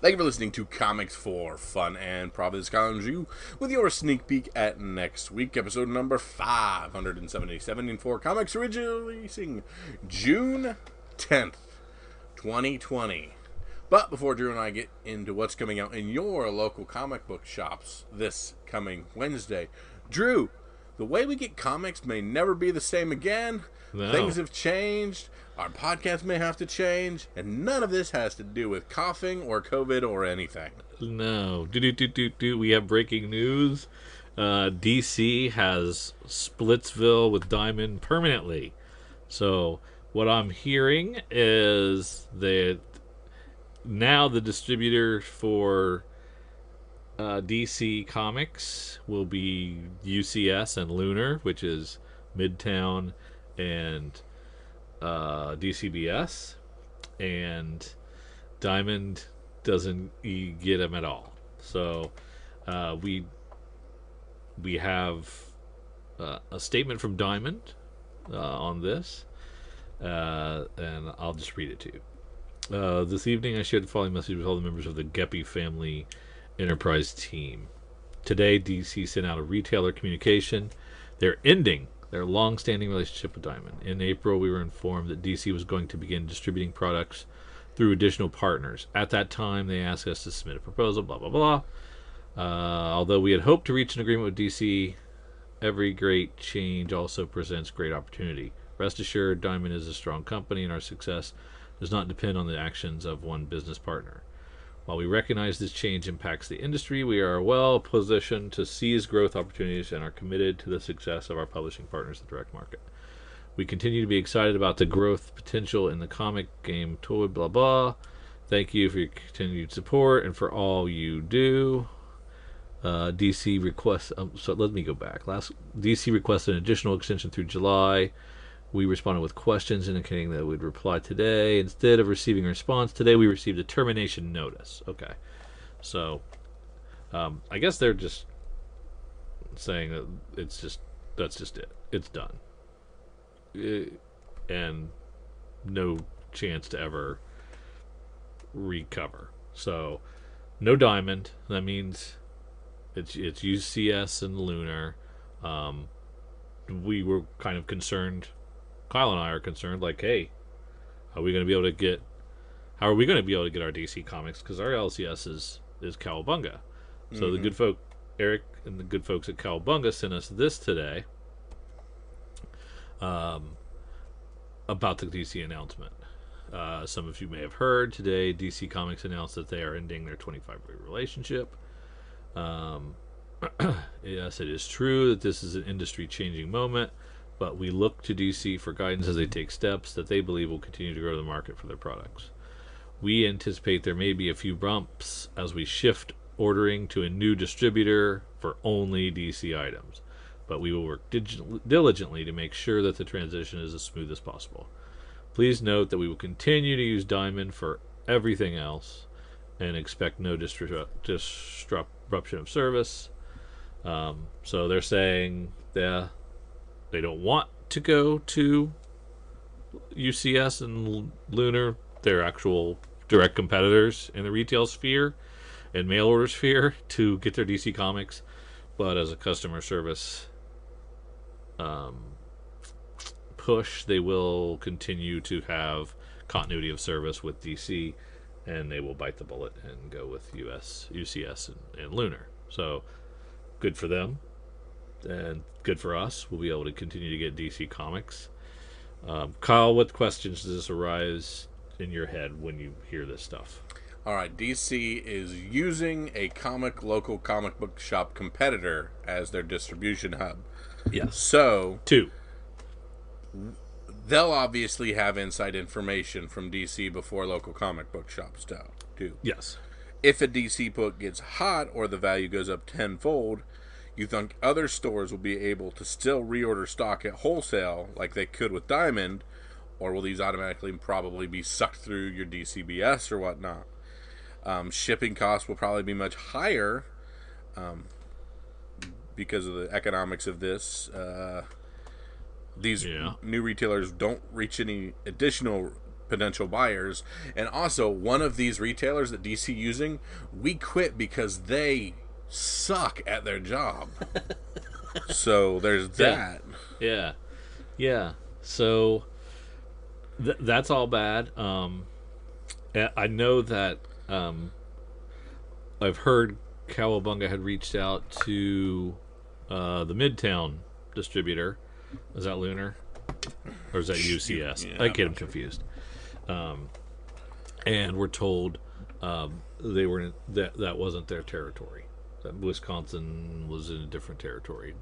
Thank you for listening to Comics for Fun and Providence College U with your sneak peek at next week, episode number 577 for Comics releasing June 10th, 2020. But before Drew and I get into what's coming out in your local comic book shops this coming Wednesday, Drew, the way we get comics may never be the same again. No. Things have changed. Our podcast may have to change. And none of this has to do with coughing or COVID or anything. No. We have breaking news. DC has Splitsville with Diamond permanently. So what I'm hearing is that now the distributor for DC Comics will be UCS and Lunar, which is Midtown and DCBS, and Diamond doesn't get them at all. So we have a statement from Diamond on this, and I'll just read it to you. This evening I shared the following message with all the members of the Geppy Family Enterprise team. Today, DC sent out a retailer communication. They're ending their long-standing relationship with Diamond. In April, we were informed that DC was going to begin distributing products through additional partners. At that time, they asked us to submit a proposal, blah, blah, blah. Although we had hoped to reach an agreement with DC, every great change also presents great opportunity. Rest assured, Diamond is a strong company, and our success does not depend on the actions of one business partner. While we recognize this change impacts the industry, we are well positioned to seize growth opportunities and are committed to the success of our publishing partners in the direct market. We continue to be excited about the growth potential in the comic game toy, blah, blah. Thank you for your continued support and for all you do. DC requests... so let me go back. DC requested an additional extension through July. We responded with questions indicating that we'd reply today. Instead of receiving a response today, we received a termination notice. Okay. So, I guess they're just saying that that's just it. It's done. And no chance to ever recover. So, no Diamond. That means it's UCS and Lunar. We were kind of concerned. Kyle and I are concerned, like, hey, how are we going to be able to get our DC Comics? Because our LCS is Cowabunga. So the good folk, Eric and the good folks at Cowabunga sent us this today about the DC announcement. Some of you may have heard today, DC Comics announced that they are ending their 25-year relationship. Yes, it is true that this is an industry-changing moment, but we look to DC for guidance as they take steps that they believe will continue to grow the market for their products. We anticipate there may be a few bumps as we shift ordering to a new distributor for only DC items, but we will work diligently to make sure that the transition is as smooth as possible. Please note that we will continue to use Diamond for everything else and expect no disruption of service. So they're saying they don't want to go to UCS and Lunar, their actual direct competitors in the retail sphere and mail order sphere, to get their DC Comics. But as a customer service push, they will continue to have continuity of service with DC, and they will bite the bullet and go with UCS and Lunar. So good for them. And good for us. We'll be able to continue to get DC Comics. Kyle, what questions does this arise in your head when you hear this stuff? All right, DC is using a local comic book shop competitor as their distribution hub. Yes. So, two. They'll obviously have inside information from DC before local comic book shops do. Yes. If a DC book gets hot or the value goes up tenfold, you think other stores will be able to still reorder stock at wholesale like they could with Diamond, or will these automatically probably be sucked through your DCBS or whatnot? Shipping costs will probably be much higher because of the economics of this. These new retailers don't reach any additional potential buyers. And also, one of these retailers that DC using, we quit because they suck at their job. So there's that. Yeah. Yeah. So that's all bad. I know that I've heard Cowabunga had reached out to the Midtown distributor. Is that Lunar? Or is that UCS? Yeah, I get them confused. And we're told they were that wasn't their territory. That Wisconsin was in a different territory.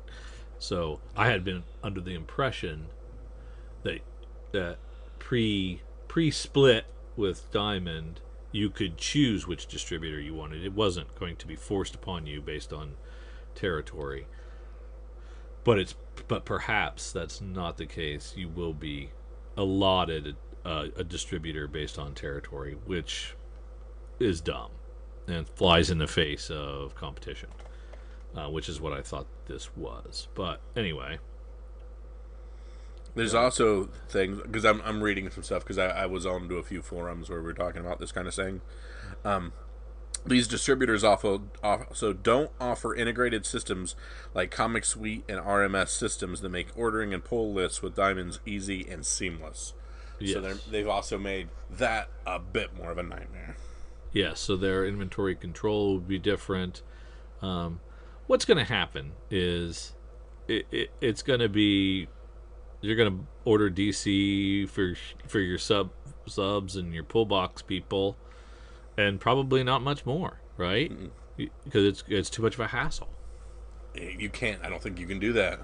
So I had been under the impression that pre-split with Diamond, you could choose which distributor you wanted. It wasn't going to be forced upon you based on territory. But perhaps that's not the case. You will be allotted a distributor based on territory, which is dumb and flies in the face of competition, which is what I thought this was. But anyway, there's also things, because I'm reading some stuff because I was on to a few forums where we were talking about this kind of thing. These distributors also don't offer integrated systems like Comic Suite and RMS systems that make ordering and pull lists with Diamonds easy and seamless. Yes. So they've also made that a bit more of a nightmare. Yeah, so their inventory control would be different. What's going to happen is it's going to be, you're going to order DC for your subs and your pull box people, and probably not much more, right? Because it's too much of a hassle. You can't. I don't think you can do that.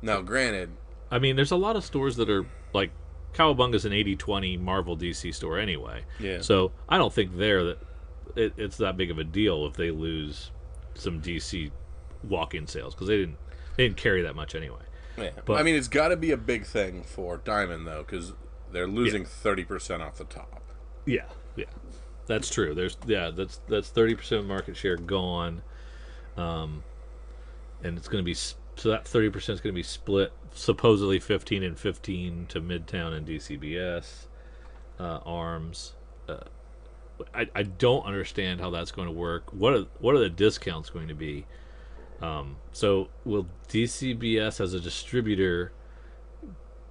Now, granted, I mean, there's a lot of stores that are like, Cowabunga's an 80-20 Marvel DC store anyway. Yeah. So I don't think it's that big of a deal if they lose some DC walk-in sales, because they didn't carry that much anyway. Yeah. But I mean, it's got to be a big thing for Diamond though, because they're losing 30% off the top. Yeah. Yeah. That's true. That's 30% of market share gone, and it's going to be, so that 30% is going to be split supposedly 15 and 15 to Midtown and DCBS arms. I don't understand how that's going to work. What are the discounts going to be? So will DCBS as a distributor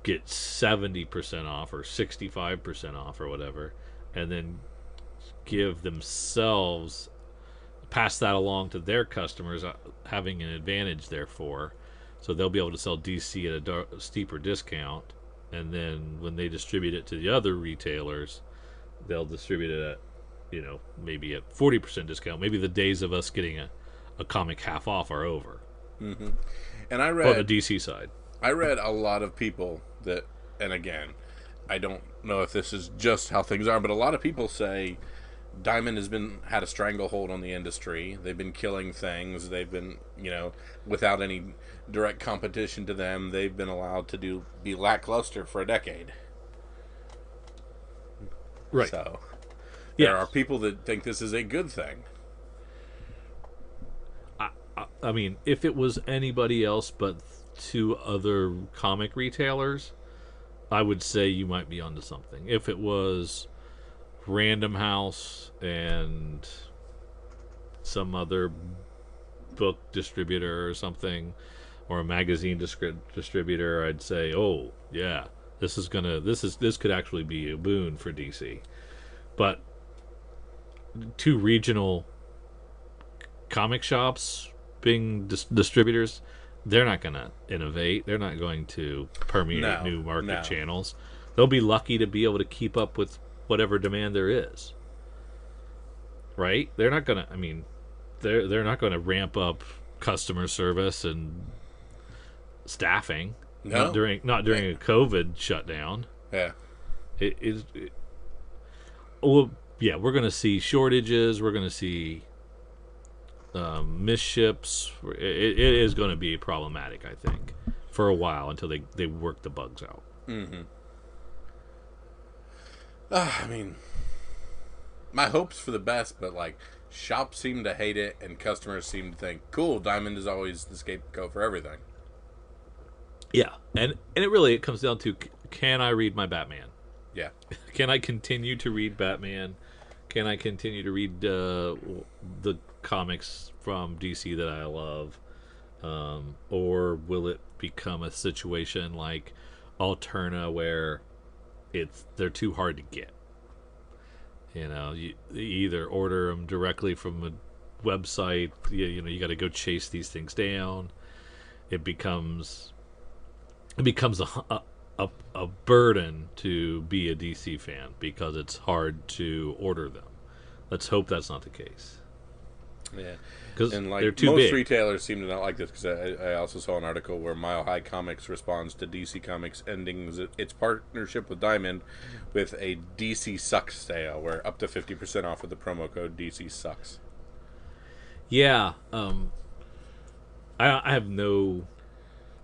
get 70% off or 65% off or whatever, and then give themselves, pass that along to their customers, having an advantage therefore, so they'll be able to sell DC at a steeper discount, and then when they distribute it to the other retailers, they'll distribute it at, maybe at 40% discount. Maybe the days of us getting a comic half off are over. Mm-hmm. And I read on the DC side, I read a lot of people that, and again, I don't know if this is just how things are, but a lot of people say Diamond has had a stranglehold on the industry. They've been killing things. They've been, without any direct competition to them, they've been allowed to be lackluster for a decade. Right. So there are people that think this is a good thing. I mean, if it was anybody else but two other comic retailers, I would say you might be onto something. If it was Random House and some other book distributor or something, or a magazine distributor, I'd say, oh yeah, this could actually be a boon for DC. But two regional comic shops being distributors, they're not going to innovate. They're not going to permeate new market channels. They'll be lucky to be able to keep up with whatever demand there is. Right? They're not going to, they're not going to ramp up customer service and staffing. No. Not during a COVID shutdown. Yeah. Well, yeah, we're going to see shortages. We're going to see misships. It is going to be problematic, I think, for a while until they work the bugs out. Mm-hmm. My hope's for the best, but shops seem to hate it, and customers seem to think, cool, Diamond is always the scapegoat for everything. Yeah, and it really comes down to, can I read my Batman? Yeah. Can I continue to read Batman? Can I continue to read the comics from DC that I love? Or will it become a situation like Alterna where they're too hard to get? You either order them directly from a website. You got to go chase these things down. It becomes a burden to be a DC fan because it's hard to order them. Let's hope that's not the case. Yeah, because and they're like too most big. retailers seem to not like this, because I also saw an article where Mile High Comics responds to DC Comics ending its partnership with Diamond with a DC Sucks sale, where up to 50% off with the promo code DC Sucks. Yeah, I have no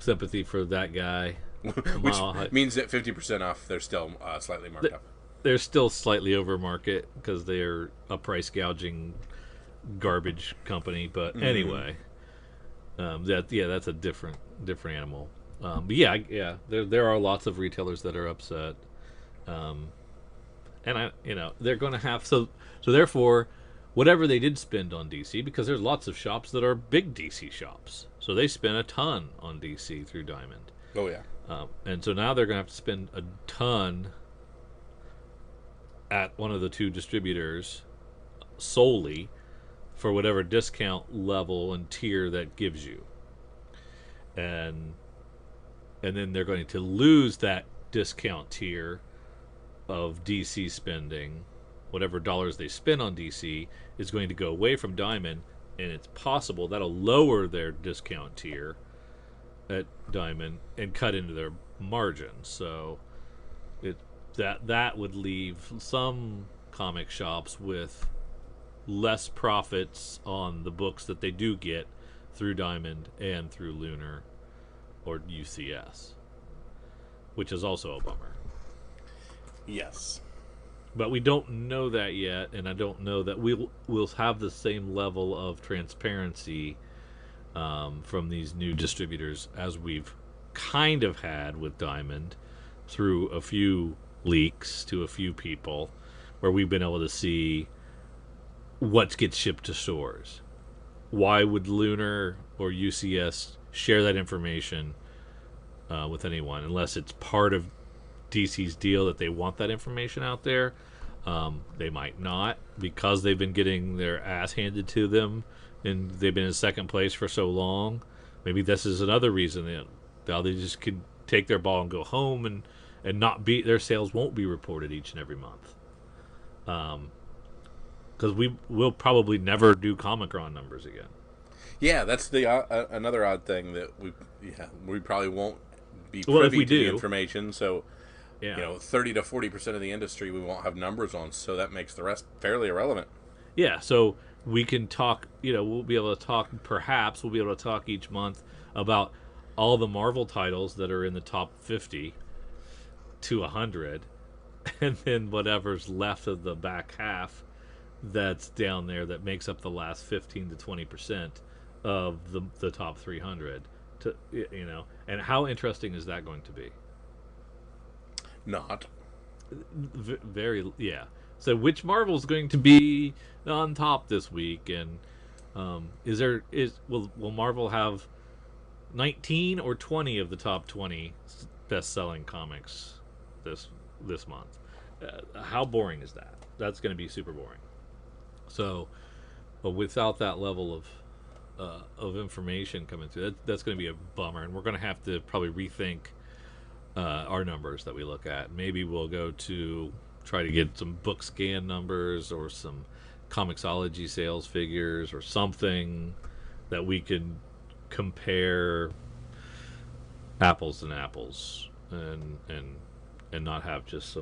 sympathy for that guy. Which means that 50% off, they're still slightly marked up. They're still slightly over market because they're a price gouging garbage company. But anyway, that's a different animal. But yeah, there are lots of retailers that are upset, and they're going to have so therefore, whatever they did spend on DC, because there's lots of shops that are big DC shops, so they spent a ton on DC through Diamond. Oh yeah. And so now they're going to have to spend a ton at one of the two distributors solely for whatever discount level and tier that gives you. And then they're going to lose that discount tier of DC spending. Whatever dollars they spend on DC is going to go away from Diamond, and it's possible that'll lower their discount tier at Diamond and cut into their margins. So that would leave some comic shops with less profits on the books that they do get through Diamond and through Lunar or UCS, which is also a bummer. Yes. But we don't know that yet, and I don't know that we'll have the same level of transparency from these new distributors as we've kind of had with Diamond through a few leaks to a few people, where we've been able to see what gets shipped to stores. Why would Lunar or UCS share that information with anyone unless it's part of DC's deal that they want that information out there? They might not, because they've been getting their ass handed to them and they've been in second place for so long. Maybe this is another reason that they just could take their ball and go home, and not be, their sales won't be reported each and every month. Because we'll probably never do Comic-Con numbers again. Yeah, that's the another odd thing that we probably won't be privy to the information. So, 30 to 40% of the industry we won't have numbers on, so that makes the rest fairly irrelevant. Yeah, so we can talk. We'll be able to talk. Perhaps we'll be able to talk each month about all the Marvel titles that are in the top 50 to 100, and then whatever's left of the back half that's down there that makes up the last 15 to 20% of the top 300. And how interesting is that going to be? Not very, yeah. So which Marvel's going to be on top this week, and will Marvel have 19 or 20 of the top 20 best-selling comics this month? How boring is that? That's going to be super boring. So, but without that level of information coming through, that's going to be a bummer, and we're going to have to probably rethink our numbers that we look at. Maybe we'll go to try to get some book scan numbers or some Comixology sales figures or something that we could compare apples and apples, and not have just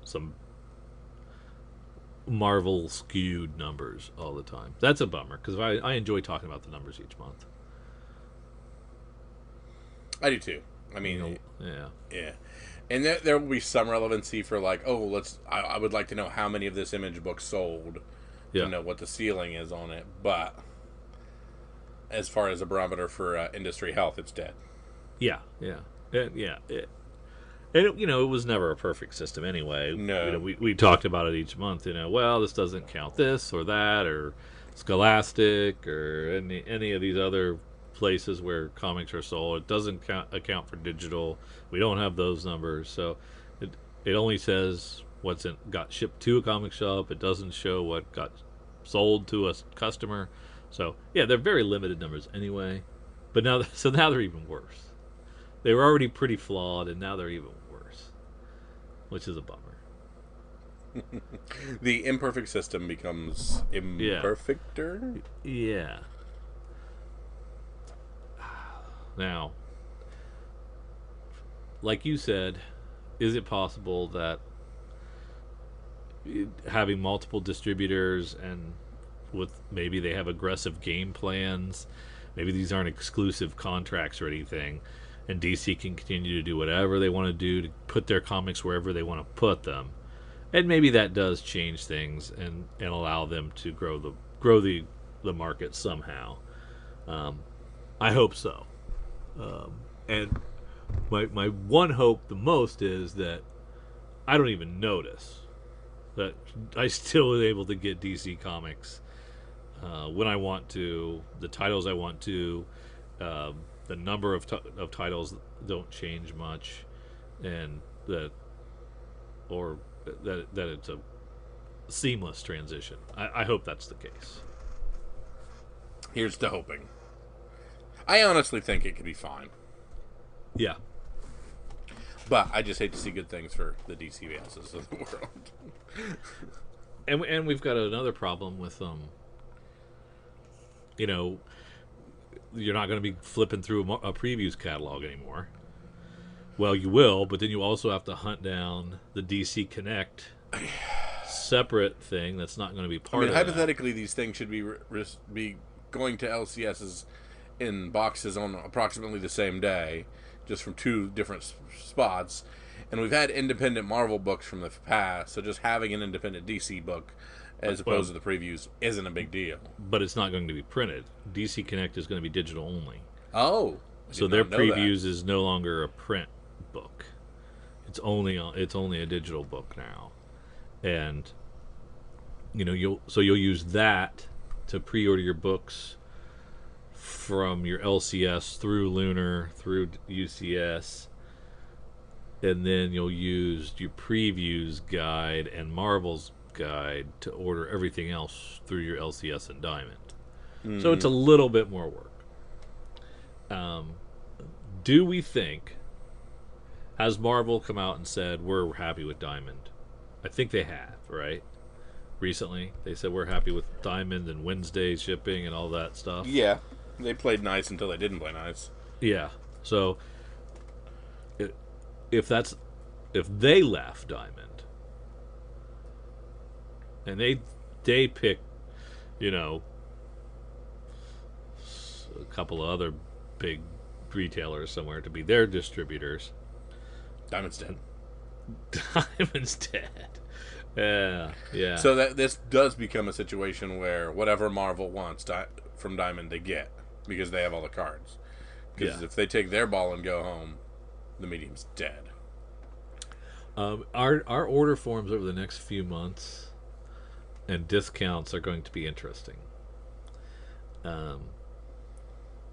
some Marvel skewed numbers all the time. That's a bummer, because I enjoy talking about the numbers each month. I do too. I mean, yeah. And there will be some relevancy for like, I would like to know how many of this Image book sold, to know what the ceiling is on it. But as far as a barometer for industry health, it's dead. Yeah. And And it was never a perfect system anyway. No. We talked about it each month. Well, this doesn't count this or that or Scholastic or any of these other places where comics are sold. It doesn't account for digital. We don't have those numbers, so it only says got shipped to a comic shop. It doesn't show what got sold to a customer. So yeah, they're very limited numbers anyway. But now they're even worse. They were already pretty flawed, and now they're even worse, which is a bummer. The imperfect system becomes imperfecter? Yeah. Now, like you said, is it possible that having multiple distributors and maybe they have aggressive game plans, maybe these aren't exclusive contracts or anything, and DC can continue to do whatever they want to do to put their comics wherever they want to put them, and maybe that does change things and allow them to grow the market somehow. I hope so. And my one hope the most is that I don't even notice that I still am able to get DC comics when I want to, the titles I want to. The number of titles don't change much, and that it's a seamless transition. I hope that's the case. Here's to hoping. I honestly think it could be fine. Yeah. But I just hate to see good things for the DCBSs of the world. And we've got another problem with you're not going to be flipping through a previews catalog anymore. Well, you will, but then you also have to hunt down the DC Connect separate thing that's not going to be part of it. Hypothetically, these things should be going to LCSs in boxes on approximately the same day, just from two different spots. And we've had independent Marvel books from the past, so just having an independent DC book as opposed to the previews isn't a big deal. But it's not going to be printed. DC Connect is going to be digital only. Oh, so their previews is no longer a print book. It's only a digital book now, and you'll use that to pre-order your books from your LCS through Lunar through UCS, and then you'll use your previews guide and Marvel's guide to order everything else through your LCS and Diamond. Mm-hmm. So it's a little bit more work. Do we think, has Marvel come out and said we're happy with Diamond? I think they have, right? Recently, they said we're happy with Diamond and Wednesday shipping and all that stuff. Yeah, they played nice until they didn't play nice. Yeah, so if they left Diamond and they pick, a couple of other big retailers somewhere to be their distributors, Diamond's dead. Diamond's dead. Yeah. So that this does become a situation where whatever Marvel wants from Diamond they get, because they have all the cards. Because if they take their ball and go home, the medium's dead. Our order forms over the next few months and discounts are going to be interesting. And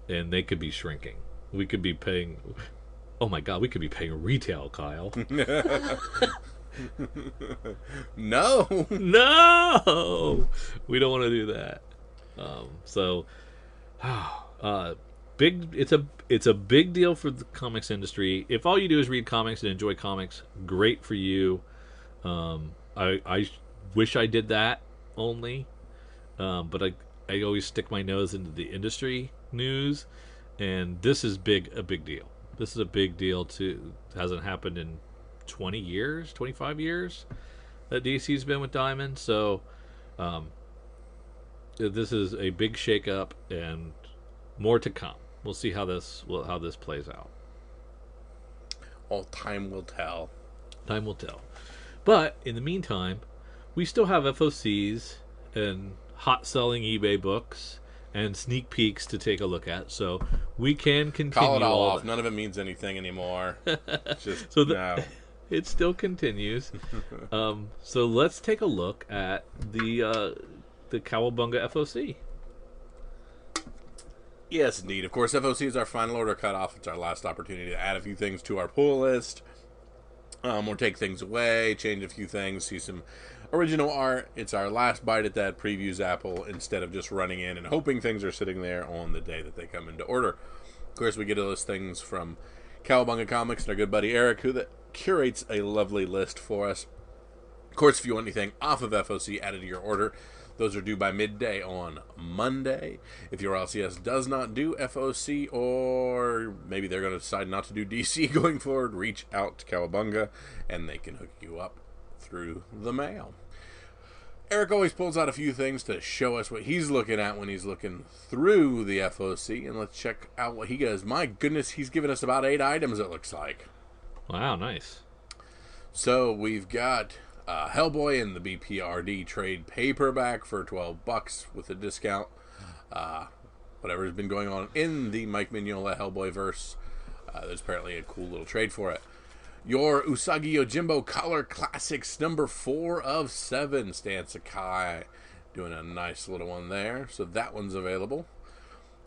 they could be shrinking. We could be paying... Oh my God, we could be paying retail, Kyle. No! We don't want to do that. It's a big deal for the comics industry. If all you do is read comics and enjoy comics, great for you. I wish I did that only, but I always stick my nose into the industry news, and this is a big deal. This is a big deal too. It hasn't happened in 20 years, 25 years that DC's been with Diamond, so this is a big shakeup and more to come. We'll see how this plays out. All time will tell. Time will tell. But in the meantime, we still have FOCs and hot selling eBay books and sneak peeks to take a look at. So we can continue. Call it all off. None of it means anything anymore. It's just so no. It still continues. So let's take a look at the Cowabunga FOC. Yes, indeed. Of course, FOC is our final order cutoff. It's our last opportunity to add a few things to our pull list, or take things away, change a few things, see some original art. It's our last bite at that previews apple instead of just running in and hoping things are sitting there on the day that they come into order. Of course, we get to list things from Cowabunga Comics and our good buddy Eric, who curates a lovely list for us. Of course, if you want anything off of FOC added to your order, those are due by midday on Monday. If your LCS does not do FOC, or maybe they're going to decide not to do DC going forward, reach out to Cowabunga and they can hook you up through the mail. Eric always pulls out a few things to show us what he's looking at when he's looking through the FOC, and let's check out what he does. My goodness, he's given us about 8 items, it looks like. Wow, nice. So we've got Hellboy in the BPRD trade paperback for $12 with a discount. Whatever's been going on in the Mike Mignola Hellboy verse, there's apparently a cool little trade for it. Your Usagi Yojimbo Color Classics number 4 of 7. Stan Sakai doing a nice little one there. So that one's available.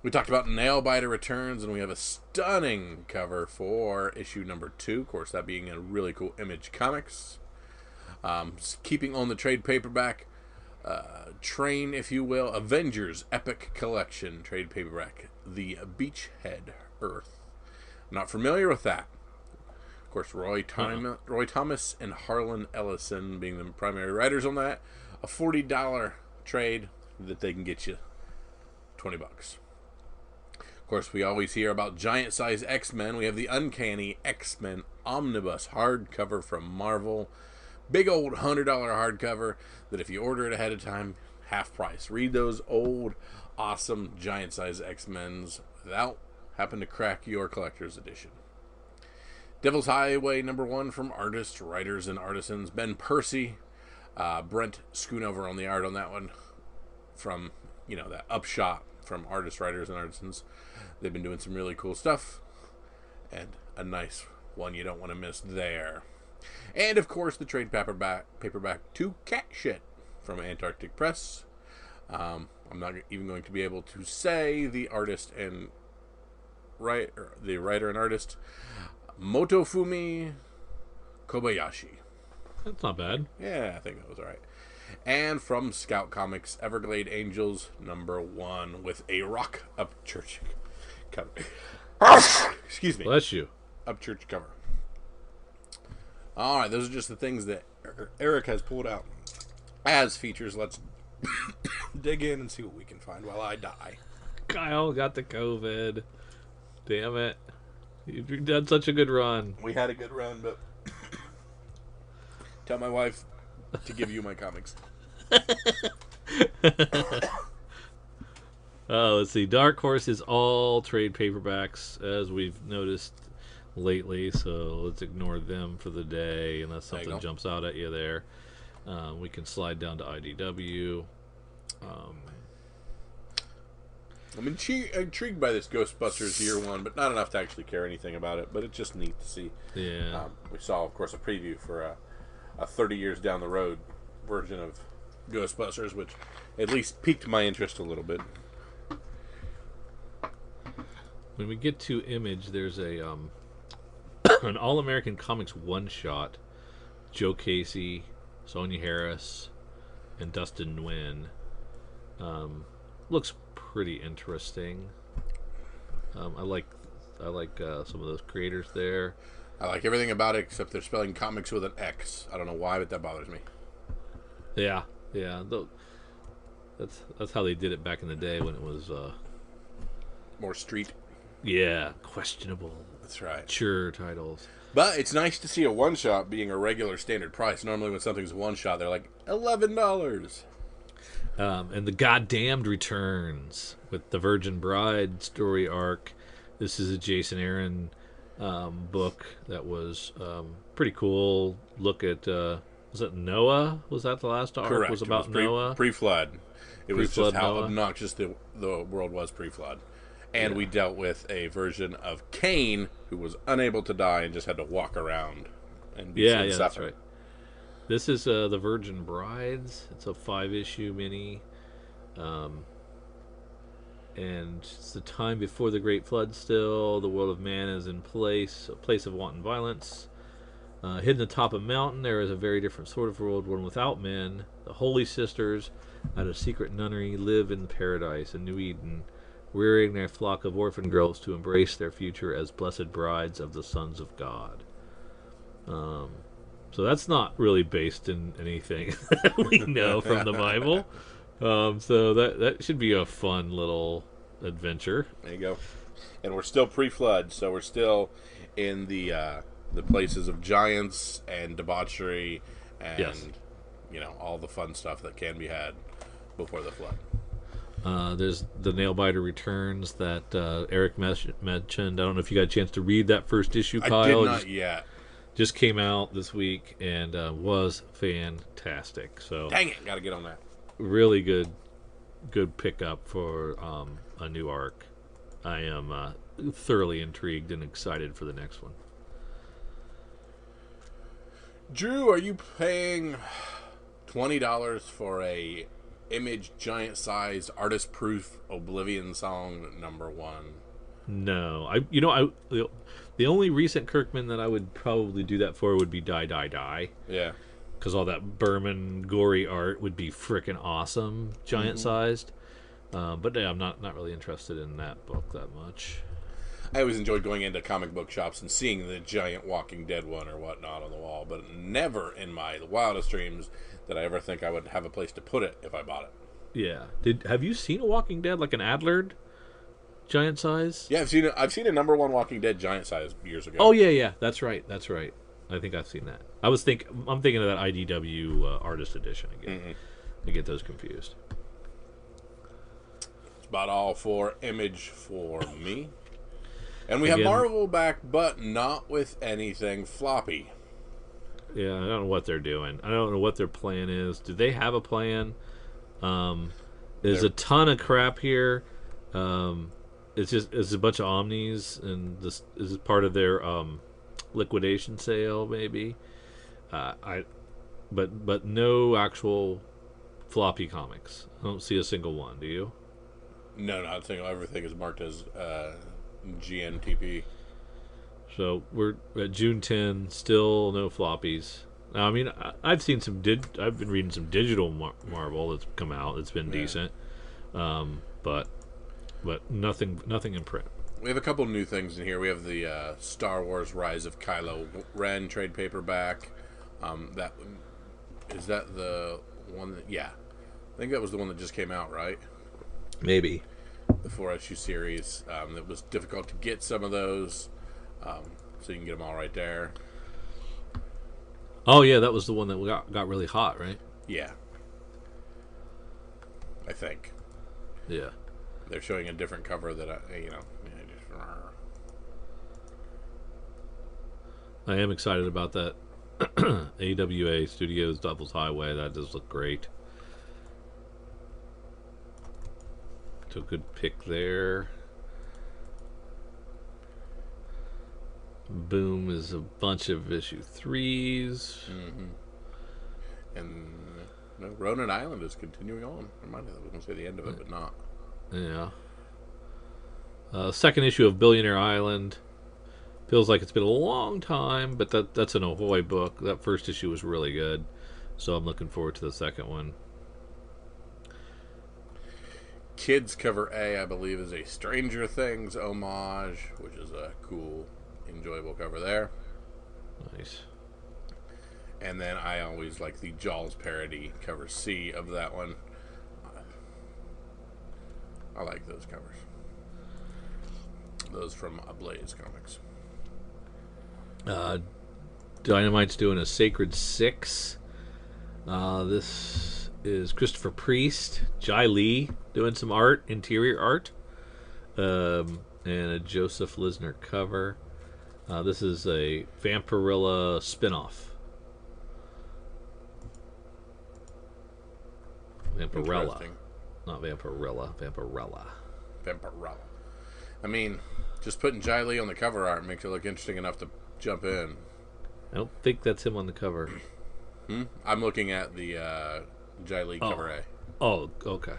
We talked about Nailbiter Returns, and we have a stunning cover for issue number 2. Of course, that being a really cool Image Comics. Keeping on the trade paperback, train, if you will, Avengers Epic Collection trade paperback, The Beachhead Earth. I'm not familiar with that. Of course, Roy Thomas and Harlan Ellison being the primary writers on that. A $40 trade that they can get you $20. Of course, we always hear about giant size X-Men. We have the Uncanny X-Men Omnibus hardcover from Marvel. Big old $100 hardcover that if you order it ahead of time, half price. Read those old, awesome giant size X-Men's without having to crack your collector's edition. Devil's Highway number 1 from artists, writers, and artisans. Ben Percy, Brent Schoonover on the art on that one from, that upshot from artists, writers, and artisans. They've been doing some really cool stuff, and a nice one you don't want to miss there. And, of course, the trade paperback to Cat Shit from Antarctic Press. I'm not even going to be able to say the artist and the writer and artist, Motofumi Kobayashi. That's not bad. Yeah, I think that was all right. And from Scout Comics, Everglade Angels number 1 with a rock up church cover. Excuse me. Bless you. Up church cover. All right, those are just the things that Eric has pulled out as features. Let's dig in and see what we can find while I die. Kyle got the COVID. Damn it. You've done such a good run. We had a good run, but tell my wife to give you my comics. Let's see. Dark Horse is all trade paperbacks, as we've noticed lately, so let's ignore them for the day unless something jumps out at you there. We can slide down to IDW. I'm intrigued by this Ghostbusters Year 1, but not enough to actually care anything about it, but it's just neat to see. Yeah. We saw, of course, a preview for a 30 years down the road version of Ghostbusters, which at least piqued my interest a little bit. When we get to Image, there's a an All-American Comics one-shot. Joe Casey, Sonia Harris, and Dustin Nguyen. Looks pretty interesting. I like some of those creators there. I like everything about it except they're spelling comics with an X. I don't know why, but that bothers me. Yeah. That's how they did it back in the day when it was more street. Yeah, questionable. That's right. Mature titles. But it's nice to see a one-shot being a regular standard price. Normally when something's one-shot, they're like $11. And the Goddamned returns with the Virgin Bride story arc. This is a Jason Aaron book that was pretty cool. Look at Was it Noah? Was that the last arc? Correct. Was It about was Noah? pre-flood. It was Pre-flood just how Noah? obnoxious the world was pre-flood. And Yeah. we dealt with a version of Cain who was unable to die and just had to walk around and be Yeah, and yeah, that's suffer. right. This is the Virgin Brides. It's a 5-issue mini, um, and it's the time before the Great Flood. Still, the world of man is in place, a place of wanton violence. Hidden atop a mountain, there is a very different sort of world, one without men. The holy sisters, at a secret nunnery, live in paradise, in New Eden, rearing their flock of orphan girls to embrace their future as blessed brides of the sons of God. So that's not really based in anything that we know from the Bible. So that should be a fun little adventure. There you go. And we're still pre-flood, so we're still in the places of giants and debauchery and Yes. all the fun stuff that can be had before the flood. There's the Nailbiter Returns that Eric mentioned. I don't know if you got a chance to read that first issue, Kyle. I did not yet. Just came out this week and was fantastic. So Dang it, gotta get on that. really good pickup for a new arc. I am thoroughly intrigued and excited for the next one. Drew, are you paying $20 for a Image giant-sized artist-proof Oblivion song #1? No, the only recent Kirkman that I would probably do that for would be Die Die Die, Yeah. because all that Berman gory art would be freaking awesome, giant sized. But yeah, I'm not really interested in that book that much. I always enjoyed going into comic book shops and seeing the giant Walking Dead one or whatnot on the wall, but never in my wildest dreams did I ever think I would have a place to put it if I bought it. Yeah. Have you seen a Walking Dead, like an Adlard giant size? Yeah, I've seen a #1 Walking Dead giant size years ago. Oh yeah. That's right. I think I've seen that. I'm thinking of that IDW artist edition again. I get those confused. It's about all for Image for me. And we have Again- Marvel back, but not with anything floppy. Yeah, I don't know what they're doing. I don't know what their plan is. Do they have a plan? There's a ton of crap here. It's a bunch of omnis, and this is part of their liquidation sale, maybe. But no actual floppy comics. I don't see a single one. Do you? No, not single. Everything is marked as GNTP. So we're at June 10. Still no floppies. Now, I mean, I've seen I've been reading some digital Marvel that's come out. It's been decent, but nothing in print. We have a couple new things in here. We have the Star Wars Rise of Kylo Ren trade paperback. Is that the one that? Yeah, I think that was the one that just came out, right? Maybe. The 4-issue series. It was difficult to get some of those, so you can get them all right there. Oh yeah, that was the one that got really hot, right? Yeah, I think Yeah. they're showing a different cover that I am excited about that. AWA Studios Devil's Highway. That does look great. So good pick there. Boom is a bunch of issue 3s. And Ronan Island is continuing on. I might have going to say the end of it, but not. Yeah. Second issue of Billionaire Island. Feels like it's been a long time, but that's an Ahoy book. That first issue was really good, so I'm looking forward to the second one. Kids cover A, I believe, is a Stranger Things homage, which is a cool, enjoyable cover there. Nice. And then I always like the Jaws parody cover C of that one. I like those covers. Those from Ablaze Comics. Dynamite's doing a Sacred Six. This is Christopher Priest, Jai Lee doing some art, interior art, and a Joseph Lisner cover. This is a Vampirilla spinoff. Vampirella. Interesting. Not Vampirella. Vampirella. Vampirella. I mean, just putting Jai Lee on the cover art makes it look interesting enough to jump in. I don't think that's him on the cover. I'm looking at the Jai Lee cover A. Oh, okay.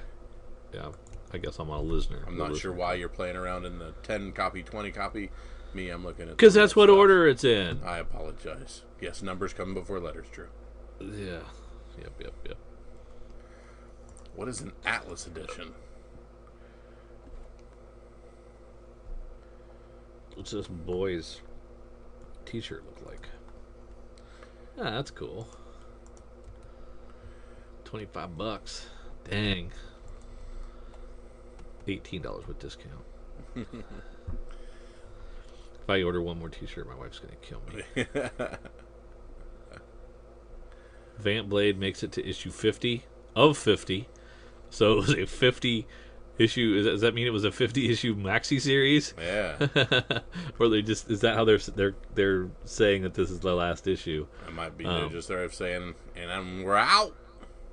Yeah, I guess I'm a listener. I'm not sure why you're playing around in the 10 copy, 20 copy. Me, I'm looking at... Because that's what order it's in. I apologize. Yes, numbers come before letters, Drew. Yeah. Yep. What is an Atlas edition? What's this boy's t-shirt look like? Ah, that's cool. $25. Dang. $18 with discount. If I order one more t-shirt, my wife's going to kill me. Vamp Blade makes it to issue 50 of 50. So it was a 50 issue. Does that mean it was a 50 issue maxi series? Yeah. Or they just, is that how they're saying that this is the last issue? It might be just their saying, and then we're out.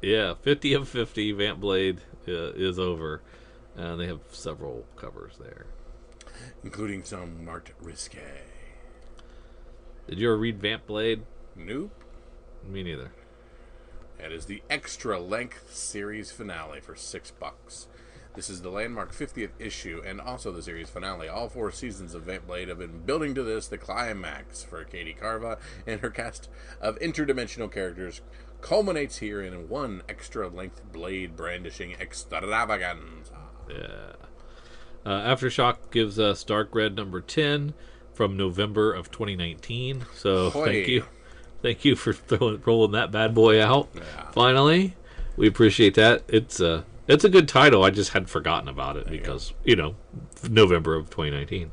Yeah, 50 of 50. Vamp Blade is over. And they have several covers there, including some marked risque. Did you ever read Vamp Blade? Nope. Me neither. That is the extra length series finale for $6. This is the landmark 50th issue and also the series finale. All 4 seasons of Vamp Blade have been building to this, the climax for Katie Carva and her cast of interdimensional characters culminates here in one extra length blade brandishing extravaganza. Yeah. Aftershock gives us Dark Red number 10 from November of 2019. So thank you for rolling that bad boy out. Yeah. Finally, we appreciate that. It's a good title. I just had forgotten about it because November of 2019.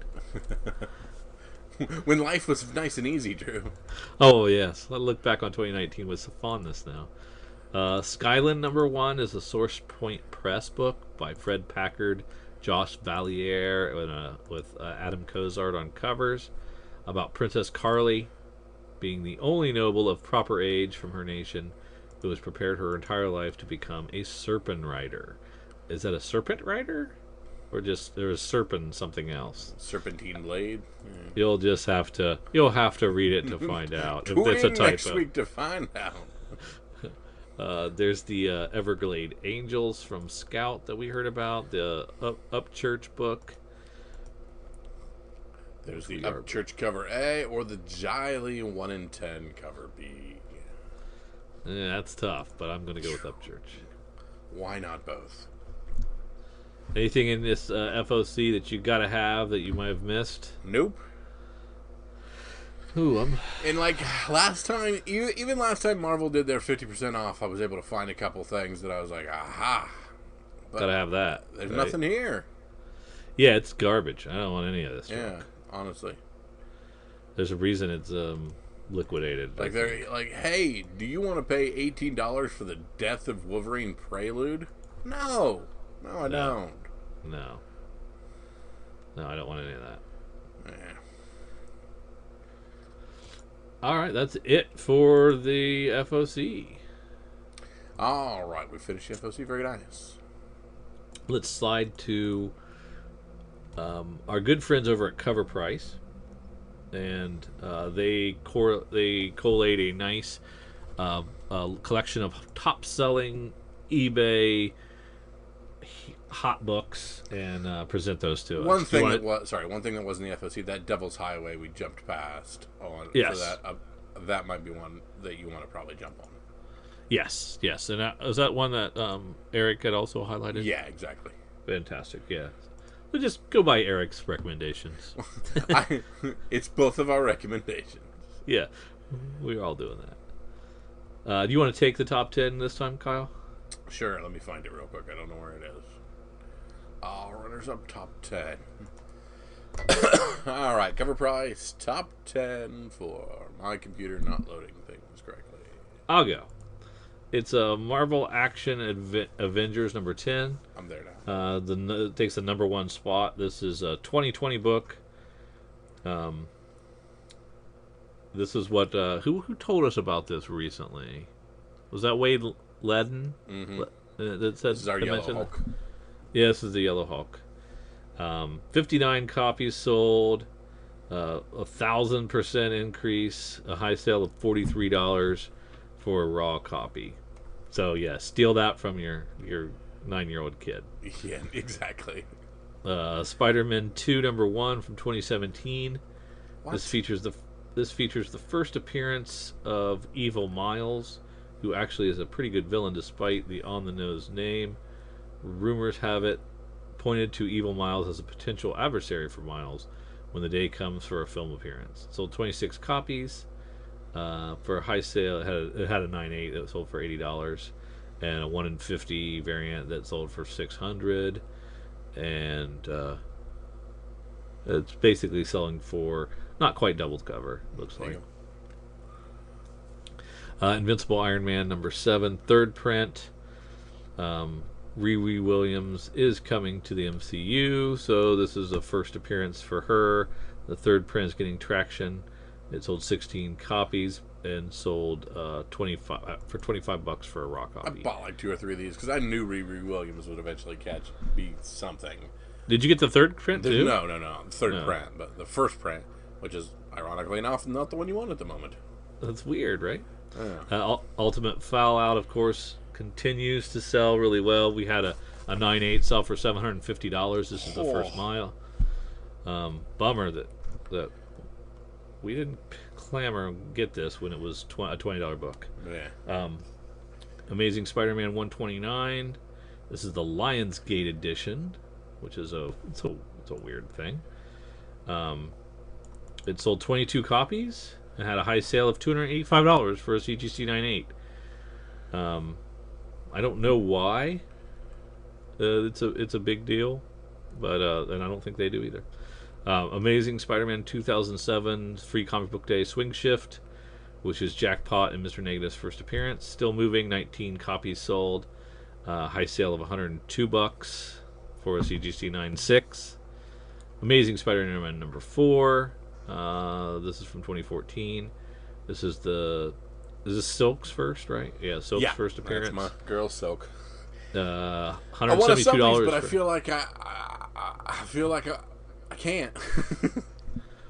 When life was nice and easy, Drew. Oh yes, I look back on 2019 with some fondness now. Skyland number 1 is a Source Point Press book by Fred Packard, Josh Valier, with Adam Cozart on covers, about Princess Carly being the only noble of proper age from her nation who has prepared her entire life to become a serpent rider. Is that a serpent rider? Or just there's serpent something else? Serpentine blade. Yeah. You'll have to read it to find out if that's a typo. Next week to find out. There's the Everglade Angels from Scout that we heard about, the Upchurch book. There's the Upchurch cover A or the Jai Lee 1 in 10 cover B. Yeah, that's tough, but I'm going to go with Upchurch. Why not both? Anything in this FOC that you got to have that you might have missed? Nope. Ooh, and like last time, even last time Marvel did their 50% off, I was able to find a couple things that I was like, aha. But gotta have that. There's nothing here. Yeah, it's garbage. I don't want any of this. Yeah, honestly. There's a reason it's liquidated. Like they're like, hey, do you want to pay $18 for the Death of Wolverine Prelude? No, I don't. No, I don't want any of that. Yeah. All right, that's it for the FOC. All right, we finished the FOC. Very nice. Let's slide to our good friends over at Cover Price, and they collate a nice collection of top-selling eBay hot books and present those to us. One thing that was in the FOC, that Devil's Highway we jumped past on. Yes. For that might be one that you want to probably jump on. Yes. And is that one that Eric had also highlighted? Yeah, exactly. Fantastic, yeah. So just go by Eric's recommendations. It's both of our recommendations. Yeah, we're all doing that. Do you want to take the top 10 this time, Kyle? Sure, let me find it real quick. I don't know where it is. Runners up top 10. All right, Cover Price, top 10 for my computer not loading things correctly. I'll go. It's a Marvel Action Avengers number 10. I'm there now. It takes the number 1 spot. This is a 2020 book. This is what who told us about this recently? Was that Wade Ledden? Mm-hmm. This is our Yellow Hulk. Yeah, this is the Yellow Hulk. 59 copies sold, 1,000% increase, a high sale of $43 for a raw copy. So yeah, steal that from your 9-year-old kid. Yeah, exactly. Spider-Man 2 #1 from 2017. What? This features the first appearance of Evil Miles, who actually is a pretty good villain despite the on-the-nose name. Rumors have it pointed to Evil Miles as a potential adversary for Miles when the day comes for a film appearance. Sold 26 copies for a high sale. It had a 9.8 that sold for $80, and a 1 in 50 variant that sold for $600, and it's basically selling for not quite double the cover. Looks like. Invincible Iron Man #7, third print. Riri Williams is coming to the MCU, so this is a first appearance for her. The third print is getting traction. It sold 16 copies and sold $25 for a raw copy. I bought like 2 or 3 of these because I knew Riri Williams would eventually be something. Did you get the third print too? No. The third print, but the first print, which is ironically enough not the one you want at the moment. That's weird, right? Yeah. Ultimate Fallout, of course, continues to sell really well. We had a 9.8 sell for $750. This is the first mile. Bummer that we didn't clamor and get this when it was a $20 book. Yeah. Amazing Spider-Man 129. This is the Lionsgate edition, which is it's a weird thing. It sold 22 copies and had a high sale of $285 for a CGC 9.8. I don't know why it's a big deal, but and I don't think they do either. Amazing Spider-Man 2007 Free Comic Book Day Swing Shift, which is Jackpot and Mr. Negative's first appearance. Still moving, 19 copies sold. High sale of $102 for a CGC 9.6. Amazing Spider-Man #4. This is from 2014. This is Silk's first, right? Yeah, Silk's first appearance. That's my girl Silk. $172. I want to sell these, but I feel like I can't.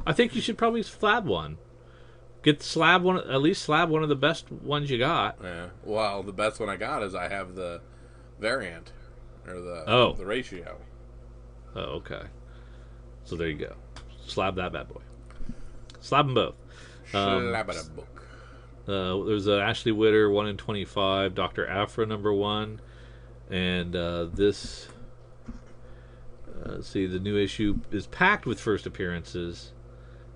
I think you should probably slab one. At least slab one of the best ones you got. Yeah. Well, the best one I got is I have the variant or the ratio. Oh, okay. So there you go. Slab that bad boy. Slab them both. Slab it a book. There's an Ashley Witter 1 in 25, Dr. Afra #1, and this. Let's see, the new issue is packed with first appearances,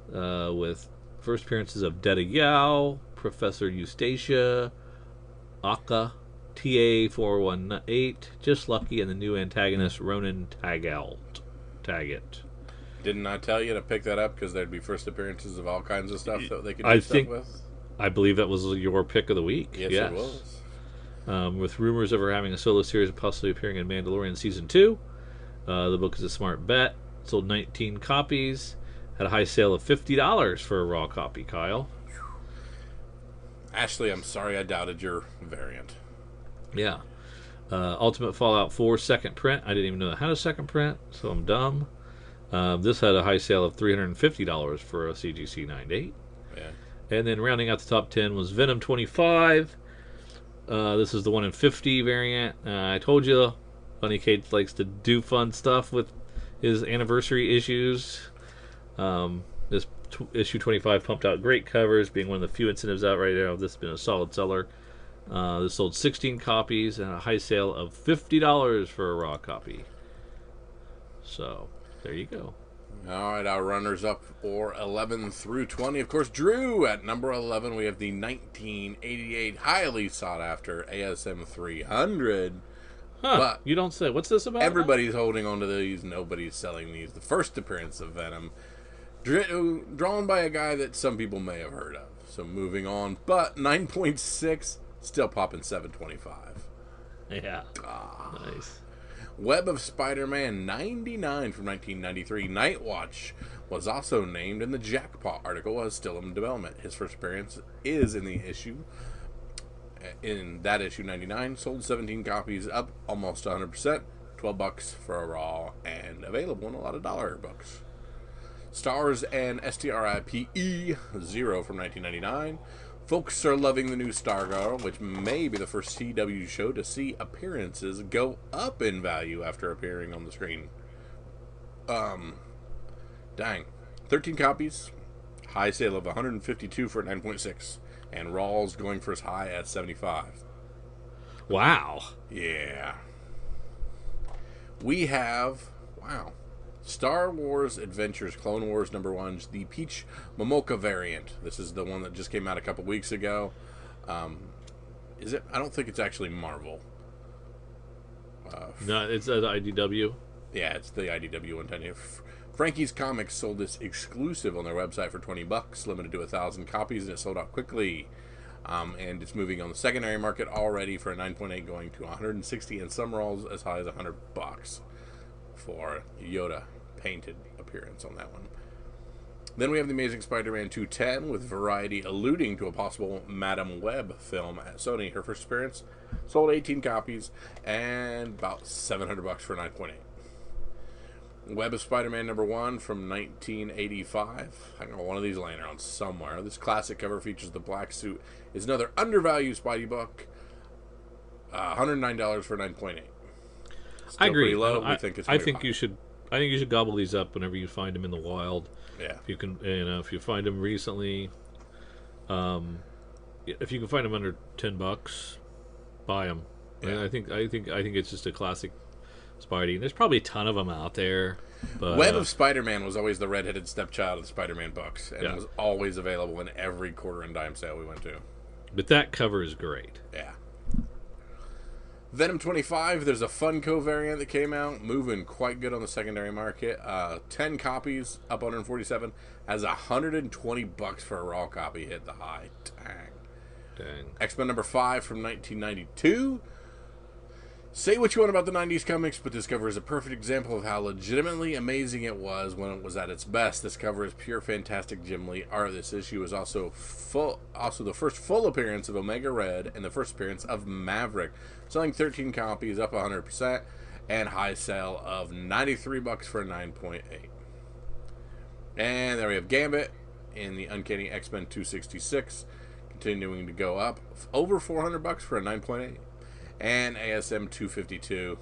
with first appearances of Detta Yao, Professor Eustacia, Akka, TA 418, Just Lucky, and the new antagonist Ronan Taggett. Didn't I tell you to pick that up because there'd be first appearances of all kinds of stuff that they could do stuff with? I believe that was your pick of the week. Yes. It was. With rumors of her having a solo series and possibly appearing in Mandalorian Season 2. The book is a smart bet. Sold 19 copies. Had a high sale of $50 for a raw copy, Kyle. Ashley, I'm sorry I doubted your variant. Yeah. Ultimate Fallout 4 second print. I didn't even know it had a second print, so I'm dumb. This had a high sale of $350 for a CGC 9.8. Yeah. And then rounding out the top 10 was Venom 25. This is the 1 in 50 variant. I told you, Bunny Cage likes to do fun stuff with his anniversary issues. This issue 25 pumped out great covers, being one of the few incentives out right now. This has been a solid seller. This sold 16 copies and a high sale of $50 for a raw copy. So, there you go. All right, our runners up for 11 through 20. Of course, Drew at number 11. We have the 1988 highly sought after ASM 300. But you don't say. What's this about? Everybody's holding on to these. Nobody's selling these. The first appearance of Venom, drawn by a guy that some people may have heard of. So moving on, but 9.6, still popping 725. Yeah. Nice. Web of Spider-Man 99 from 1993. Nightwatch was also named in the Jackpot article as still in development. His first appearance is in the issue. in that issue 99, sold 17 copies, up almost 100%, $12 for a raw, and available in a lot of dollar books. Stars and STRIPE 0 from 1999. Folks are loving the new Stargirl, which may be the first CW show to see appearances go up in value after appearing on the screen. Dang. 13 copies, high sale of 152 for 9.6, and raws going for as high as 75. Wow. Yeah. We have, Star Wars Adventures Clone Wars #1, the Peach Momoka variant. This is the one that just came out a couple weeks ago. Is it? I don't think it's actually Marvel. No, it's at IDW. Yeah, it's the IDW one. Frankie's Comics sold this exclusive on their website for $20, limited to 1,000 copies, and it sold out quickly. And it's moving on the secondary market already for a 9.8, going to 160, and some rolls as high as $100 for Yoda painted appearance on that one. Then we have the Amazing Spider-Man 210, with Variety alluding to a possible Madam Web film at Sony. Her first appearance sold 18 copies and about $700 for 9.8. Web of Spider-Man =1 from 1985. I got one of these laying around somewhere. This classic cover features the black suit. Is another undervalued Spidey book. $109 for 9.8. Still I agree. Pretty low. We think it's. I think you should gobble these up whenever you find them in the wild. Yeah. If you can, if you find them recently, if you can find them under $10, buy them. Yeah. I think it's just a classic Spidey. And there's probably a ton of them out there. But, Web of Spider-Man was always the redheaded stepchild of the Spider-Man books, and it was always available in every quarter and dime sale we went to. But that cover is great. Yeah. Venom 25, there's a Funko variant that came out, moving quite good on the secondary market. 10 copies, up 147, has $120 for a raw copy, hit the high. Dang. X-Men #5 from 1992. Say what you want about the 90s comics, but this cover is a perfect example of how legitimately amazing it was when it was at its best. This cover is pure fantastic Jim Lee art. This issue is also the first full appearance of Omega Red and the first appearance of Maverick. Selling 13 copies, up 100%, and high sale of $93 for 9.8. And there we have Gambit in the Uncanny X-Men 266, continuing to go up, over $400 for a 9.8. And ASM 252,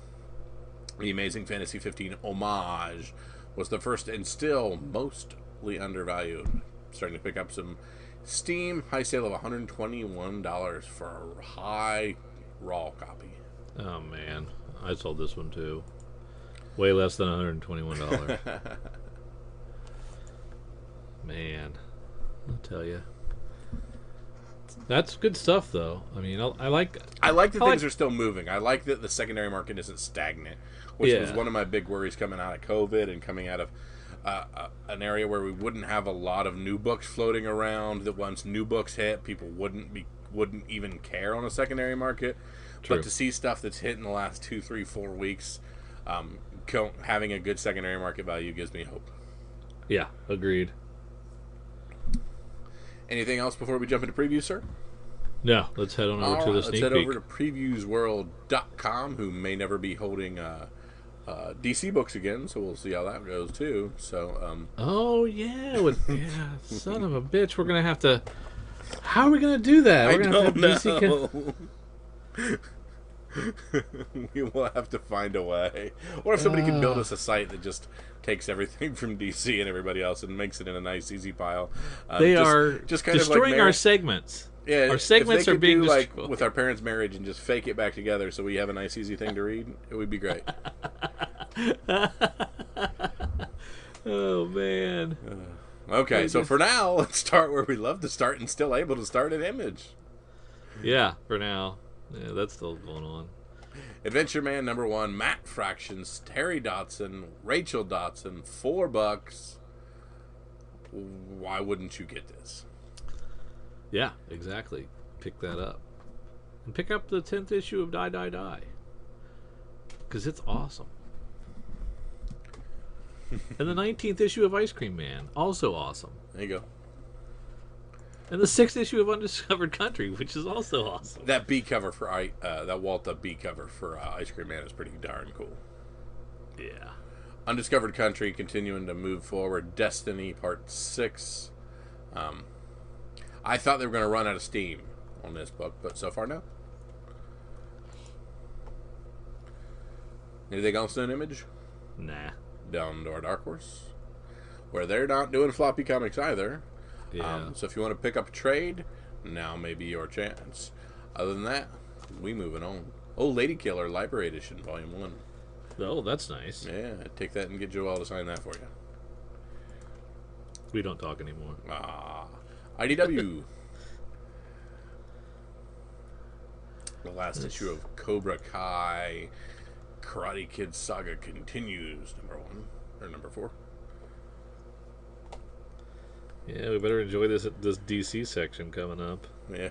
the Amazing Fantasy 15 Homage, was the first and still mostly undervalued. Starting to pick up some steam. High sale of $121 for a high raw copy. Oh man, I sold this one too. Way less than $121. Man, I'll tell you. That's good stuff, though. I mean, I like that things are still moving. I like that the secondary market isn't stagnant, which was one of my big worries coming out of COVID and coming out of an area where we wouldn't have a lot of new books floating around. That once new books hit, people wouldn't even care on a secondary market. True. But to see stuff that's hit in the last 2, 3, 4 weeks, having a good secondary market value gives me hope. Yeah, agreed. Anything else before we jump into previews, sir? No, let's head on over to the sneak peek. Let's head over to previewsworld.com, who may never be holding DC books again, so we'll see how that goes, too. So, oh, yeah. Son of a bitch. We're going to have to... How are we going to do that? I don't know. We will have to find a way. Or if somebody can build us a site that just takes everything from DC and everybody else and makes it in a nice, easy pile. They are just kind destroying of like our segments. Yeah, our segments are being like with our parents' marriage and just fake it back together so we have a nice, easy thing to read. It would be great. Oh man. Okay, so for now, let's start where we love to start and still able to start at Image. Yeah, for now. Yeah, that's still going on. Adventure Man #1, Matt Fractions, Terry Dotson, Rachel Dotson, $4. Why wouldn't you get this? Yeah, exactly. Pick that up. And pick up the 10th issue of Die, Die, Die. Because it's awesome. And the 19th issue of Ice Cream Man. Also awesome. There you go. And the 6th issue of Undiscovered Country, which is also awesome. That B cover for that Walta B cover for Ice Cream Man is pretty darn cool. Yeah. Undiscovered Country continuing to move forward. Destiny Part 6. I thought they were going to run out of steam on this book, but so far no. Anything else in Image? Nah. Down to our Dark Horse, where they're not doing floppy comics either. Yeah. So if you want to pick up a trade, now may be your chance. Other than that, we moving on. Oh, Lady Killer Library Edition, Volume 1. Oh, that's nice. Yeah, take that and get Joel to sign that for you. We don't talk anymore. IDW. The last issue of Cobra Kai Karate Kid Saga continues. Number 1 or number 4. Yeah, we better enjoy this DC section coming up. Yeah,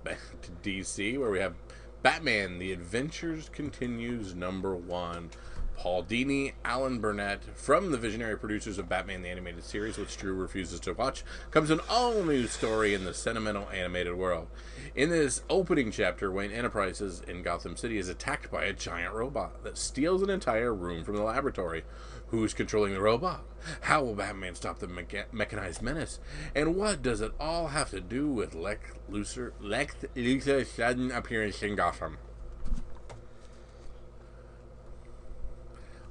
back to DC where we have Batman: The Adventures Continues, number 1. Paul Dini, Alan Burnett, from the visionary producers of Batman the Animated Series, which Drew refuses to watch, comes an all-new story in the sentimental animated world. In this opening chapter, Wayne Enterprises in Gotham City is attacked by a giant robot that steals an entire room from the laboratory. Who's controlling the robot? How will Batman stop the mechanized menace? And what does it all have to do with Lex Luthor's sudden appearance in Gotham?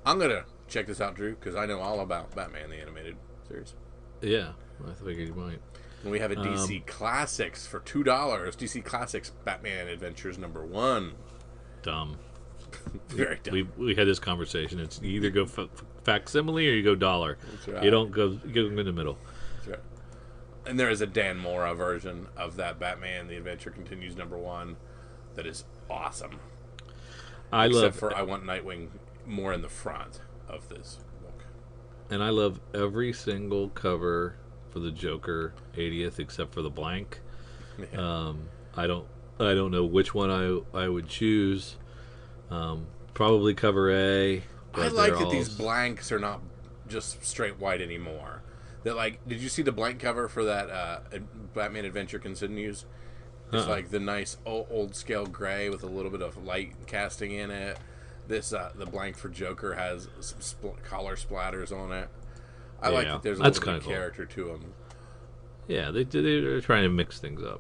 I'm going to check this out, Drew, because I know all about Batman, the Animated Series. Yeah, I figured you might. And we have a DC Classics for $2. DC Classics Batman Adventures number 1. Dumb. Very dumb. We had this conversation. It's you either go facsimile or you go dollar. That's right. You don't go in the middle. That's right. And there is a Dan Mora version of that Batman, The Adventure Continues number 1 that is awesome. I want Nightwing more in the front of this book. And I love every single cover for the Joker 80th except for the blank. Yeah. I don't know which one I would choose. Probably cover A. I like that these blanks are not just straight white anymore. That, like, did you see the blank cover for that Batman Adventure Continues? It's like the nice old scale gray with a little bit of light casting in it. This the blank for Joker has some collar splatters on it. I like that there's a little bit of character to them. Yeah, they're trying to mix things up.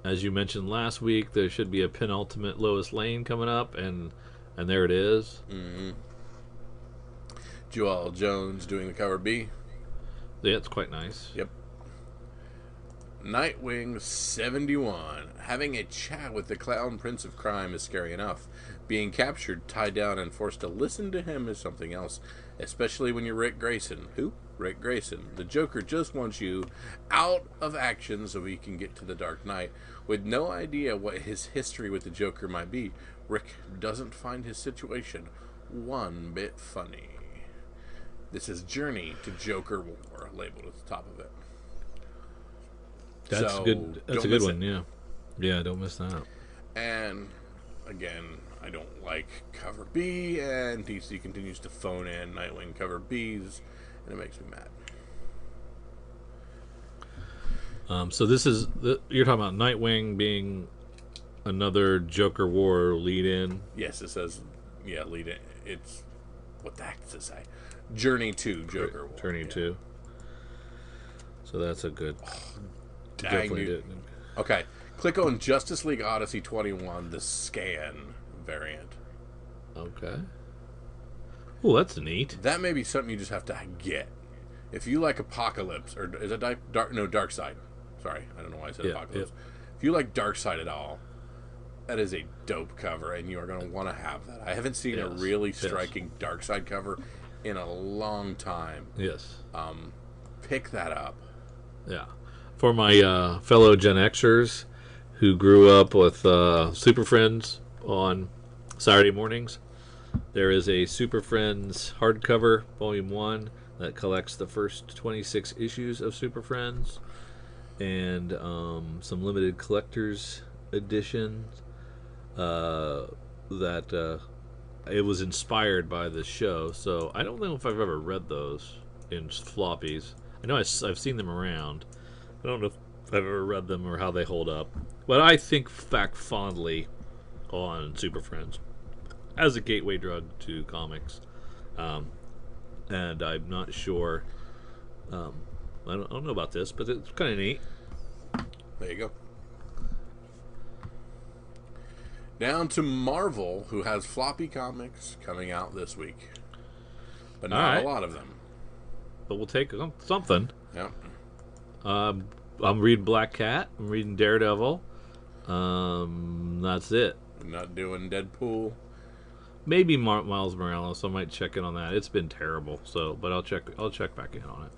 As you mentioned last week, there should be a penultimate Lois Lane coming up, and there it is. Mm-hmm. Joel Jones doing the cover B. Yeah, it's quite nice. Yep. Nightwing 71. Having a chat with the Clown Prince of Crime is scary enough. Being captured, tied down, and forced to listen to him is something else. Especially when you're Rick Grayson. Who? Rick Grayson. The Joker just wants you out of action so he can get to the Dark Knight. With no idea what his history with the Joker might be, Rick doesn't find his situation one bit funny. This is Journey to Joker War labeled at the top of it. That's good. That's a good one. Yeah, yeah. Don't miss that. And again, I don't like cover B, and DC continues to phone in Nightwing cover Bs, and it makes me mad. So this is you're talking about Nightwing being another Joker War lead-in. Yes, it says lead-in. It's what the heck does it say? Journey to Joker War. Journey 2. So that's a good. Definitely did. Okay, click on Justice League Odyssey 21, the scan variant. Okay. Oh, that's neat. That may be something you just have to get. If you like Apocalypse, or is it Darkseid? Sorry, I don't know why I said Apocalypse. If you like Darkseid at all, that is a dope cover, and you are going to want to have that. I haven't seen a really striking Darkseid cover in a long time. Yes. Pick that up. Yeah. For my fellow Gen Xers who grew up with Super Friends on Saturday mornings, there is a Super Friends hardcover, Volume 1, that collects the first 26 issues of Super Friends, and some limited collector's editions that it was inspired by the show. So I don't know if I've ever read those in floppies. I know I've seen them around. I don't know if I've ever read them or how they hold up. But I think back fondly on Super Friends as a gateway drug to comics. And I'm not sure. I don't know about this, but it's kind of neat. There you go. Down to Marvel, who has floppy comics coming out this week. But not a lot of them. But we'll take something. Yep. I'm reading Black Cat. I'm reading Daredevil. That's it. Not doing Deadpool. Maybe Miles Morales. I might check in on that. It's been terrible. But I'll check back in on it.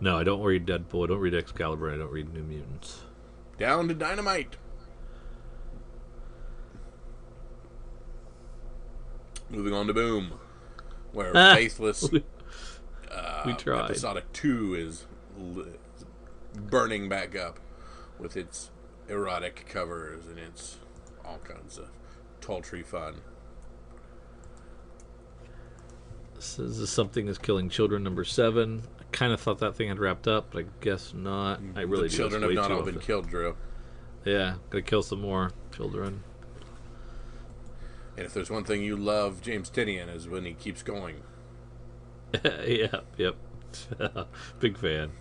No, I don't read Deadpool. I don't read Excalibur. I don't read New Mutants. Down to Dynamite. Moving on to Boom, where Faithless we tried. Episodic 2 is burning back up with its erotic covers and its all kinds of tawdry fun. This is Something is Killing Children, number 7. I kind of thought that thing had wrapped up, but I guess not. I really The children have not all been killed, Drew. Yeah, gotta kill some more children. And if there's one thing you love James Tynion is when he keeps going. Yep. Big fan.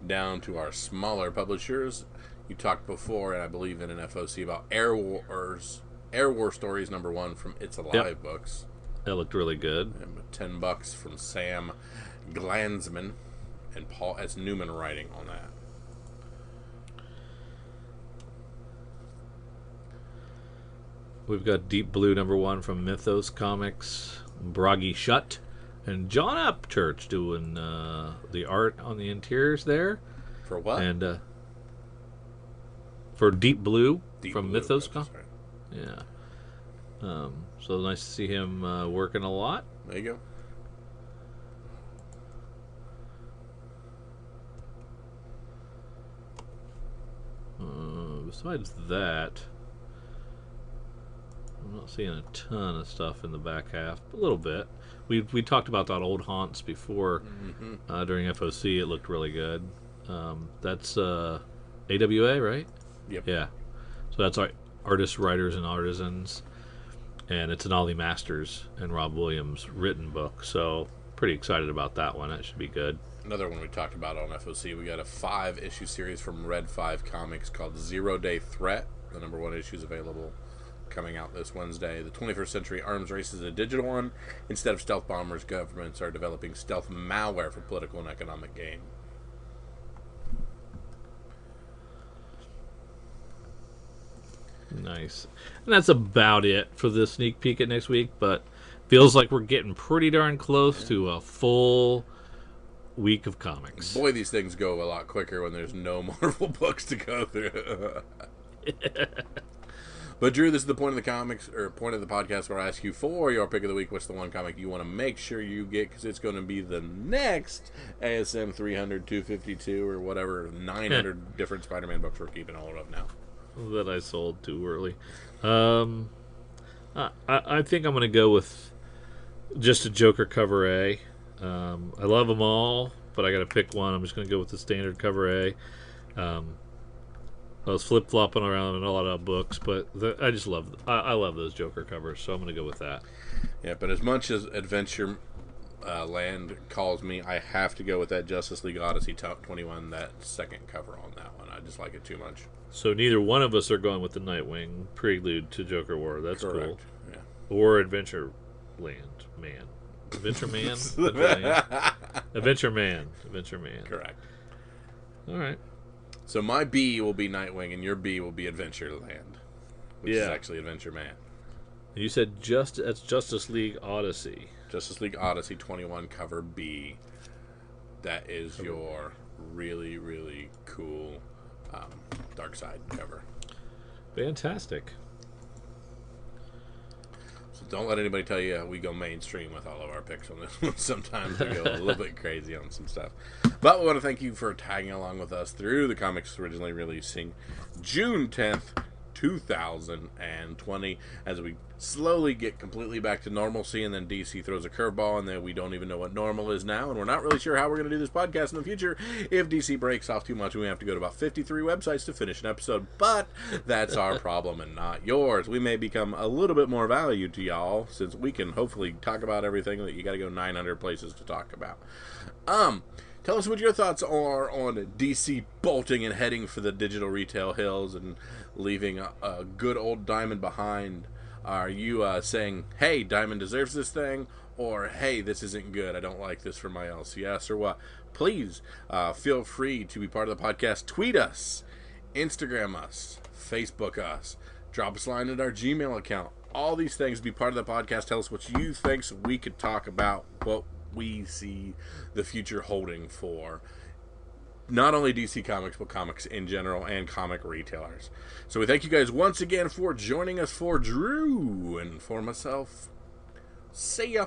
Down to our smaller publishers. You talked before, and I believe in an FOC, about Air War Stories number 1 from It's Alive books. That looked really good. And $10 from Sam Glanzman and Paul S. Newman writing on that. We've got Deep Blue number 1 from Mythos Comics, Bragi Shutt, and John Upchurch doing the art on the interiors there. For what? And for Deep Blue from Mythos Comics. Yeah. So nice to see him working a lot. There you go. Besides that, I'm not seeing a ton of stuff in the back half. A little bit. We talked about that Old Haunts before during FOC. It looked really good. That's AWA, right? Yep. Yeah. So that's our Artists, Writers, and Artisans. And it's an Ollie Masters and Rob Williams written book. So pretty excited about that one. That should be good. Another one we talked about on FOC. We got a 5-issue series from Red 5 Comics called 0 Day Threat. The number 1 issue is available, coming out this Wednesday. The 21st century arms race is a digital one. Instead of stealth bombers, governments are developing stealth malware for political and economic gain. Nice. And that's about it for the sneak peek at next week, but feels like we're getting pretty darn close to a full week of comics. Boy, these things go a lot quicker when there's no Marvel books to go through. But Drew, this is the point of the comics, or point of the podcast, where I ask you for your pick of the week. What's the one comic you want to make sure you get, because it's going to be the next ASM 300, 252, or whatever 900 different Spider-Man books we're keeping all of now. That I sold too early. I think I'm going to go with just a Joker cover A. I love them all, but I got to pick one. I'm just going to go with the standard cover A. I was flip-flopping around in a lot of books, but I just love I love those Joker covers, so I'm going to go with that. Yeah, but as much as Adventure Land calls me, I have to go with that Justice League Odyssey Top 21, that second cover on that one. I just like it too much. So neither one of us are going with the Nightwing prelude to Joker War. That's correct. Cool. Yeah. Or Adventure Land, man. Adventure Man? Adventure Man. Correct. All right. So my B will be Nightwing, and your B will be Adventure Land, which is actually Adventure Man. You said that's Justice League Odyssey. Justice League Odyssey 21 cover B. That is your really, really cool Dark Side cover. Fantastic. So don't let anybody tell you we go mainstream with all of our picks on this one. Sometimes we go a little bit crazy on some stuff. But we want to thank you for tagging along with us through the comics originally releasing June 10th, 2020 as we slowly get completely back to normalcy, and then DC throws a curveball, and then we don't even know what normal is now, and we're not really sure how we're going to do this podcast in the future if DC breaks off too much and we have to go to about 53 websites to finish an episode. But that's our problem and not yours. We may become a little bit more value to y'all since we can hopefully talk about everything that you got to go 900 places to talk about. Tell us what your thoughts are on DC bolting and heading for the digital retail hills and leaving a good old Diamond behind. Are you saying, hey, Diamond deserves this thing? Or, hey, this isn't good, I don't like this for my LCS, or what? Please feel free to be part of the podcast. Tweet us, Instagram us, Facebook us, drop us a line at our Gmail account. All these things, be part of the podcast. Tell us what you think so we could talk about what we see the future holding for not only DC Comics, but comics in general and comic retailers. So we thank you guys once again for joining us. For Drew and for myself, see ya.